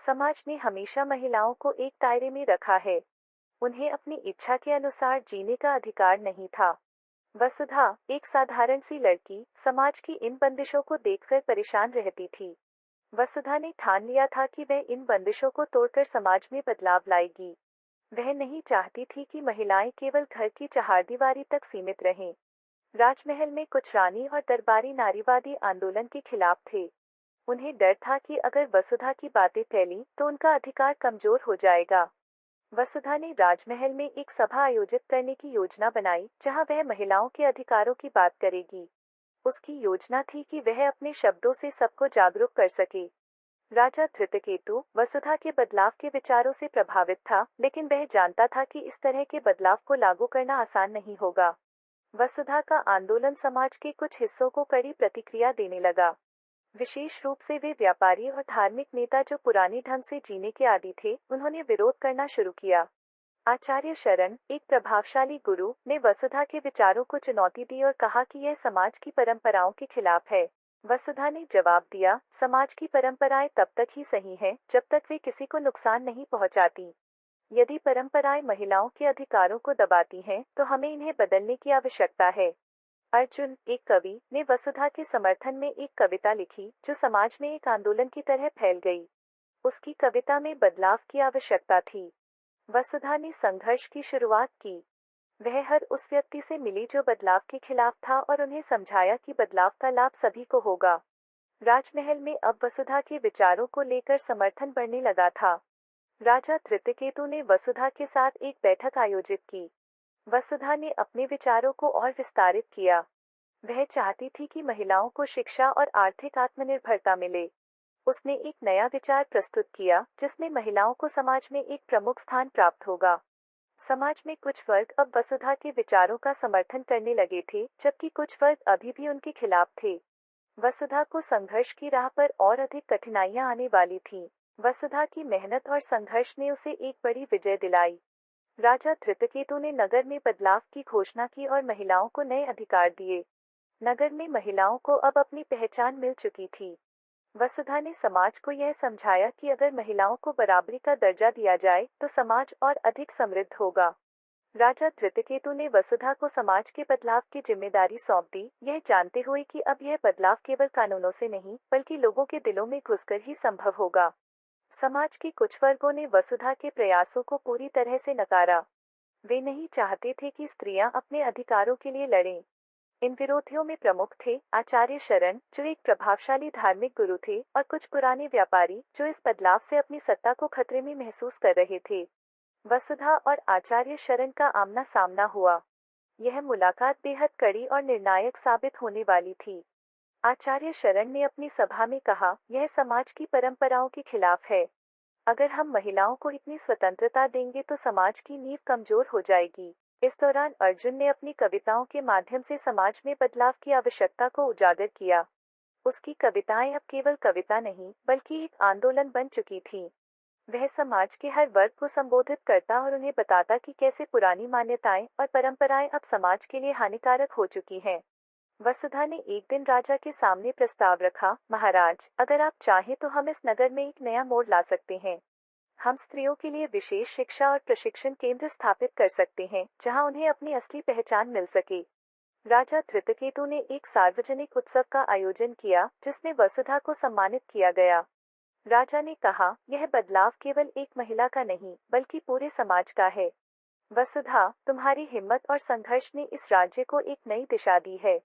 समाज ने हमेशा महिलाओं को एक दायरे में रखा है। उन्हें अपनी इच्छा के अनुसार जीने का अधिकार नहीं था। वसुधा, एक साधारण सी लड़की, समाज की इन बंदिशों को देखकर परेशान रहती थी। वसुधा ने ठान लिया था कि वह इन बंदिशों को तोड़कर समाज में बदलाव लाएगी। वह नहीं चाहती थी कि महिलाएं केवल घर की चहारदीवारी तक सीमित रहें। राजमहल में कुछ रानी और दरबारी नारीवादी आंदोलन के खिलाफ थे। उन्हें डर था कि अगर वसुधा की बातें फैलीं तो उनका अधिकार कमजोर हो जाएगा। वसुधा ने राजमहल में एक सभा आयोजित करने की योजना बनाई जहां वह महिलाओं के अधिकारों की बात करेगी। उसकी योजना थी कि वह अपने शब्दों से सबको जागरूक कर सके। राजा धृतकेतु वसुधा के बदलाव के विचारों से प्रभावित था, लेकिन वह जानता था कि इस तरह के बदलाव को लागू करना आसान नहीं होगा। वसुधा का आंदोलन समाज के कुछ हिस्सों को कड़ी प्रतिक्रिया देने लगा। विशेष रूप से वे व्यापारी और धार्मिक नेता जो पुराने ढंग से जीने के आदी थे, उन्होंने विरोध करना शुरू किया। आचार्य शरण, एक प्रभावशाली गुरु, ने वसुधा के विचारों को चुनौती दी और कहा कि यह समाज की परंपराओं के खिलाफ है। वसुधा ने जवाब दिया, समाज की परंपराएं तब तक ही सही हैं जब तक वे किसी को नुकसान नहीं पहुंचाती। यदि परंपराएं महिलाओं के अधिकारों को दबाती हैं, तो हमें इन्हें बदलने की आवश्यकता है। अर्जुन, एक कवि, ने वसुधा के समर्थन में एक कविता लिखी जो समाज में एक आंदोलन की तरह फैल गई। उसकी कविता में बदलाव की आवश्यकता थी। वसुधा ने संघर्ष की शुरुआत की। वह हर उस व्यक्ति से मिली जो बदलाव के खिलाफ था और उन्हें समझाया कि बदलाव का लाभ सभी को होगा। राजमहल में अब वसुधा के विचारों को लेकर समर्थन बढ़ने लगा था। राजा धृतकेतु ने वसुधा के साथ एक बैठक आयोजित की। वसुधा ने अपने विचारों को और विस्तारित किया। वह चाहती थी कि महिलाओं को शिक्षा और आर्थिक आत्मनिर्भरता मिले। उसने एक नया विचार प्रस्तुत किया जिसमें महिलाओं को समाज में एक प्रमुख स्थान प्राप्त होगा। समाज में कुछ वर्ग अब वसुधा के विचारों का समर्थन करने लगे थे, जबकि कुछ वर्ग अभी भी उनके खिलाफ थे। वसुधा को संघर्ष की राह पर और अधिक कठिनाइयां आने वाली थीं। वसुधा की मेहनत और संघर्ष ने उसे एक बड़ी विजय दिलाई। राजा धृतकेतु ने नगर में बदलाव की घोषणा की और महिलाओं को नए अधिकार दिए। नगर में महिलाओं को अब अपनी पहचान मिल चुकी थी। वसुधा ने समाज को यह समझाया कि अगर महिलाओं को बराबरी का दर्जा दिया जाए तो समाज और अधिक समृद्ध होगा। राजा धृतकेतु ने वसुधा को समाज के बदलाव की जिम्मेदारी सौंप दी, यह जानते हुए कि अब यह बदलाव केवल कानूनों से नहीं बल्कि लोगों के दिलों में घुसकर ही संभव होगा। समाज के कुछ वर्गों ने वसुधा के प्रयासों को पूरी तरह से नकारा। वे नहीं चाहते थे कि स्त्रियां अपने अधिकारों के लिए लड़ें। इन विरोधियों में प्रमुख थे आचार्य शरण, जो एक प्रभावशाली धार्मिक गुरु थे, और कुछ पुराने व्यापारी जो इस बदलाव से अपनी सत्ता को खतरे में महसूस कर रहे थे। वसुधा और आचार्य शरण का आमना सामना हुआ। यह मुलाकात बेहद कड़ी और निर्णायक साबित होने वाली थी। आचार्य शरण ने अपनी सभा में कहा, यह समाज की परंपराओं के खिलाफ है। अगर हम महिलाओं को इतनी स्वतंत्रता देंगे तो समाज की नींव कमजोर हो जाएगी। इस दौरान अर्जुन ने अपनी कविताओं के माध्यम से समाज में बदलाव की आवश्यकता को उजागर किया। उसकी कविताएं अब केवल कविता नहीं बल्कि एक आंदोलन बन चुकी थीं। वह समाज के हर वर्ग को संबोधित करता और उन्हें बताता कि कैसे पुरानी मान्यताएं और परंपराएं अब समाज के लिए हानिकारक हो चुकी हैं। वसुधा ने एक दिन राजा के सामने प्रस्ताव रखा, महाराज, अगर आप चाहें तो हम इस नगर में एक नया मोड़ ला सकते हैं। हम स्त्रियों के लिए विशेष शिक्षा और प्रशिक्षण केंद्र स्थापित कर सकते हैं जहां उन्हें अपनी असली पहचान मिल सके। राजा धृतकेतु ने एक सार्वजनिक उत्सव का आयोजन किया जिसमें वसुधा को सम्मानित किया गया। राजा ने कहा, यह बदलाव केवल एक महिला का नहीं बल्कि पूरे समाज का है। वसुधा, तुम्हारी हिम्मत और संघर्ष ने इस राज्य को एक नई दिशा दी है।